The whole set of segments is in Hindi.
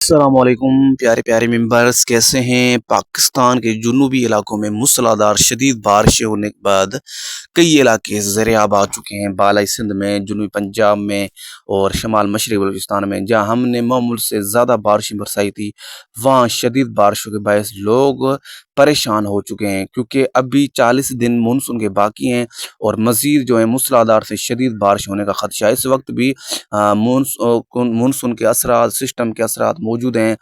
अस्सलामुअलैकुम प्यारे प्यारे मेंबर्स, कैसे हैं। पाकिस्तान के जुनूबी इलाकों में मूसलाधार शदीद बारिशें होने के बाद कई इलाके ज़ेर-ए-आब आ चुके हैं। बालाई सिंध में, जुनूबी पंजाब में और शमाल मशरक़ी बलूचिस्तान में, जहाँ हमने मामूल से ज़्यादा बारिशें बरसाई थी, वहाँ शदीद बारिशों के बायस लोग परेशान हो चुके हैं, क्योंकि अभी 40 दिन मानसून के बाकी हैं और मज़ीद जो है मूसलाधार से शदीद बारिश होने का ख़दशा है। इस वक्त भी मानसून के असरात, सिस्टम के असरात मौजूद हैं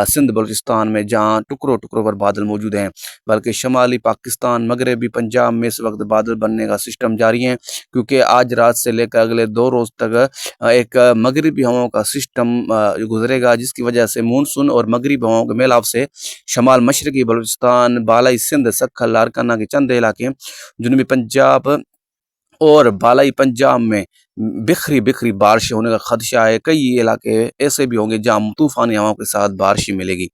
सिंध बलूचिस्तान में, जहाँ टुकड़ों टुकड़ों पर बादल मौजूद हैं। बल्कि शमाली पाकिस्तान, मगरबी पंजाब में इस वक्त बादल बनने का सिस्टम जारी है, क्योंकि आज रात से लेकर अगले 2 रोज़ तक एक मगरबी हवाओं का सिस्टम गुजरेगा, जिसकी वजह से मानसून और मगरबी हवाओं के मेलाव से शमाल मशरक़ी बलूचिस्तान, बालाई सिंध, सखल, लारकाना के चंद इलाके, जुनूबी पंजाब और बालाई पंजाब में बिखरी बिखरी बारिश होने का खदशा है। कई इलाके ऐसे भी होंगे जहां तूफानी हवाओं के साथ बारिश मिलेगी।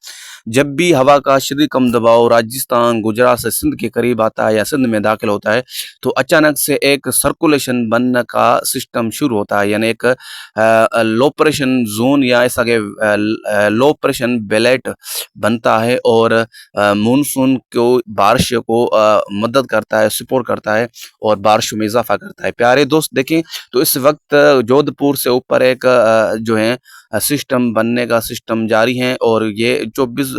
जब भी हवा का शदीद कम दबाव राजस्थान, गुजरात से सिंध के करीब आता है या सिंध में दाखिल होता है, तो अचानक से एक सर्कुलेशन बनने का सिस्टम शुरू होता है, यानी एक लो प्रेशन जोन या ऐसा कि लो प्रेशन बेलेट बनता है और मानसून को बारिश को मदद करता है, सपोर्ट करता है और बारिशों में इजाफा करता है। प्यारे दोस्त देखें तो इस वक्त जोधपुर से ऊपर एक जो है सिस्टम बनने का सिस्टम जारी है और ये 24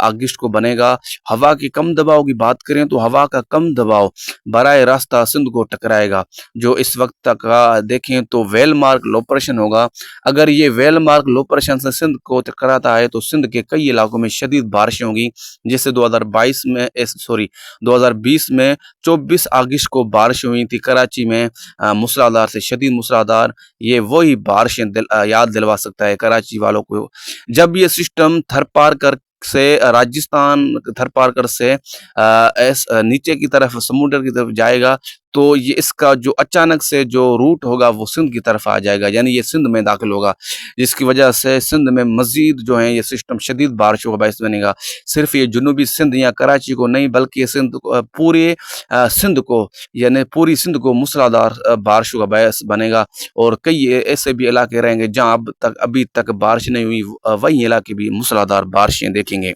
अगस्त को बनेगा। हवा की कम दबाव की बात करें तो हवा का कम दबाव बराह रास्ता सिंध को टकराएगा, जो इस वक्त तक का देखें तो वेल मार्क लो प्रेशन होगा। अगर ये वेल मार्क लो प्रेशन से सिंध को टकराता है तो सिंध के कई इलाकों में शदीद बारिशें होंगी, जैसे 2020 में 24 अगस्त को बारिश हुई थी कराची में मूसलाधार से शदीद मूसलाधार। ये वही बारिशें याद दिलवा सकता है कराची वालों को। जब ये सिस्टम थरपारकर से राजस्थान, थरपारकर से नीचे की तरफ समुद्र की तरफ जाएगा, तो ये इसका जो अचानक से जो रूट होगा वो सिंध की तरफ आ जाएगा, यानी ये सिंध में दाखिल होगा, जिसकी वजह से सिंध में मजीद जो है ये सिस्टम शदीद बारिशों का बायस बनेगा। सिर्फ ये जुनूबी सिंध या कराची को नहीं, बल्कि पूरे सिंध को, यानी पूरी सिंध को मूसलाधार बारिशों का बायस बनेगा। और कई ऐसे भी इलाके रहेंगे जहाँ अभी तक बारिश नहीं हुई, वही इलाके भी मूसलाधार बारिशें देखेंगे।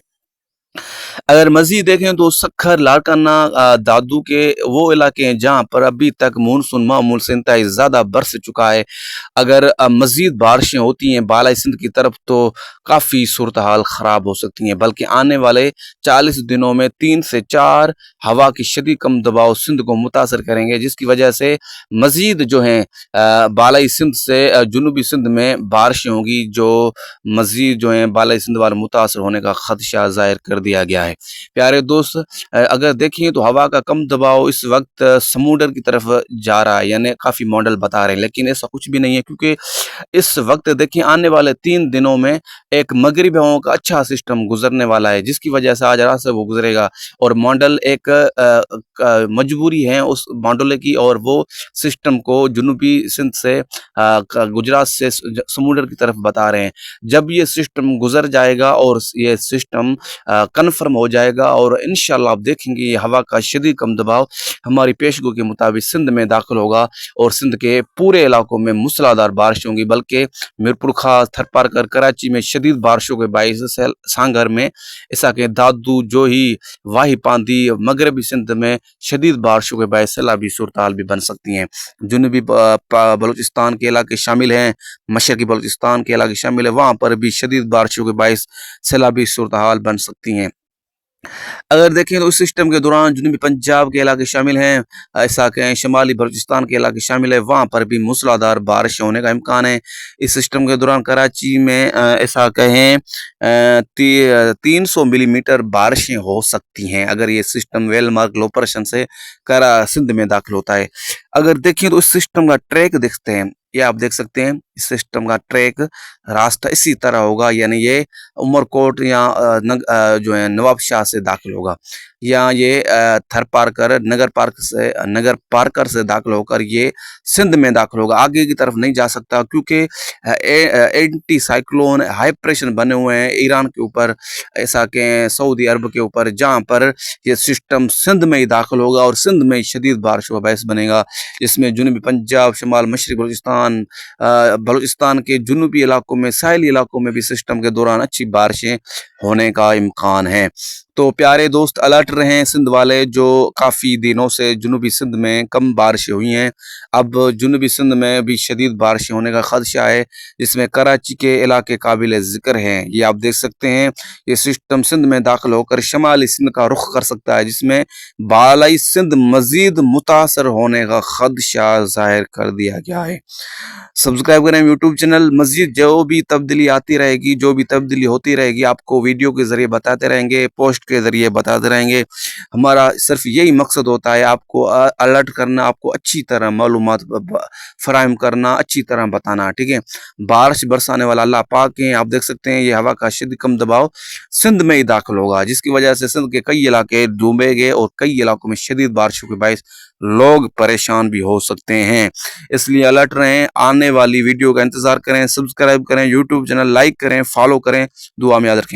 अगर मज़ीद देखें तो सखर, लारकाना, दादू के वो इलाके हैं जहाँ पर अभी तक मानसून मामूल से इंतहाई ज़्यादा बरस चुका है। अगर मज़ीद बारिशें होती हैं बालाई सिंध की तरफ तो काफ़ी सूरत हाल ख़राब हो सकती हैं, बल्कि आने वाले 40 दिनों में 3 से 4 हवा की शदीद कम दबाव सिंध को मुतासर करेंगे, जिसकी वजह से मज़ीद जो हैं बालाई सिंध से जुनूबी सिंध में बारिशें होंगी, जो मज़ीद जो हैं बालाई सिंध वाले मुतासर होने का खदशा ज़ाहिर कर दिया गया है। प्यारे दोस्त, अगर देखें तो हवा का कम दबाव इस वक्त समुद्र की तरफ जा रहा है, यानी काफ़ी मॉडल बता रहे हैं, लेकिन ऐसा कुछ भी नहीं है, क्योंकि इस वक्त देखिए आने वाले 3 दिनों में एक मगरिबी हवाओं का अच्छा सिस्टम गुजरने वाला है, जिसकी वजह से आज रात से वो गुजरेगा और मॉडल एक मजबूरी है उस मॉडल की, और वो सिस्टम को जुनूबी सिंध से गुजरात से समुद्र की तरफ बता रहे हैं। जब ये सिस्टम गुजर जाएगा और ये सिस्टम कन्फर्म हो जाएगा और इंशाल्लाह आप देखेंगे ये हवा का शदीद कम दबाव हमारी पेशगो के मुताबिक सिंध में दाखिल होगा और सिंध के पूरे इलाकों में मूसलाधार बारिश होंगी, बल्कि मीरपुर खास, थरपारकर, कराची में शदीद बारिशों के बायस सांगर में, ऐसा के दादू, जोही, वाही पांदी, मगरबी सिंध में शदीद बारिशों के बायस सैलाबी सूरत हाल भी बन सकती हैं। जुनूबी बलूचिस्तान के इलाके शामिल हैं, मशरकी बलूचिस्तान के इलाके शामिल है, वहाँ पर भी शदीद बारिशों के बायस सैलाबी सूरत हाल बन सकती हैं। अगर देखें तो इस सिस्टम के दौरान जुनूबी पंजाब के इलाके शामिल हैं, ऐसा कहें शमाली बलूचिस्तान के इलाके शामिल है, वहाँ पर भी मूसलाधार बारिश होने का इम्कान है। इस सिस्टम के दौरान कराची में ऐसा कहें 300 मिलीमीटर बारिशें हो सकती हैं, अगर ये सिस्टम वेल मार्क लो प्रेशन से सिंध में दाखिल होता है। अगर देखें तो इस सिस्टम का ट्रैक देखते हैं, ये आप देख सकते हैं, इस सिस्टम का ट्रैक रास्ता इसी तरह होगा, यानी ये उमरकोट या जो है नवाबशाह से दाखिल होगा, या ये थरपारकर नगर पारकर से दाखिल होकर ये सिंध में दाखिल होगा, आगे की तरफ नहीं जा सकता, क्योंकि एंटी साइक्लोन हाई प्रेशर बने हुए हैं ईरान के ऊपर, ऐसा के सऊदी अरब के ऊपर, जहाँ पर ये सिस्टम सिंध में ही दाखिल होगा और सिंध में शदीद बारिश का बायस बनेगा, जिसमें जुनूबी पंजाब, शमाल मशरक़ी बलूचिस्तान, बलूचिस्तान के जुनूबी इलाकों में, साहिली इलाकों में भी सिस्टम के दौरान अच्छी बारिशें होने का इम्कान है। तो प्यारे दोस्त, अलर्ट रहें सिंध वाले, जो काफ़ी दिनों से जुनूबी सिंध में कम बारिशें हुई हैं, अब जुनूबी सिंध में भी शदीद बारिशें होने का ख़दशा है, जिसमें कराची के इलाके काबिल ज़िक्र हैं। ये आप देख सकते हैं, ये सिस्टम सिंध में दाखिल होकर शमाली सिंध का रुख कर सकता है, जिसमें बालाई सिंध मज़ीद मुतासर होने का ख़दशा ज़ाहिर कर दिया गया है। सब्सक्राइब करें यूट्यूब चैनल। मज़ीद जो भी तब्दीली आती रहेगी, जो भी तब्दीली होती रहेगी, आपको वीडियो के ज़रिए बताते रहेंगे, पोस्ट के ज़रिए बताते रहेंगे। हमारा सिर्फ यही मकसद होता है, आपको अलर्ट करना, आपको अच्छी तरह मालूमात फ़राहम करना, अच्छी तरह बताना, ठीक है। बारिश बरसाने वाला अल्लाह पाक है। आप देख सकते हैं, ये हवा का शदीद कम दबाव सिंध में ही दाखिल होगा, जिसकी वजह से सिंध के कई इलाके डूबेंगे और कई इलाकों में शदीद बारिशों के बायस लोग परेशान भी हो सकते हैं। इसलिए अलर्ट रहें, आने वाली वीडियो का इंतज़ार करें, सब्सक्राइब करें, यूट्यूब चैनल लाइक करें, फॉलो करें, दुआ में याद रखें।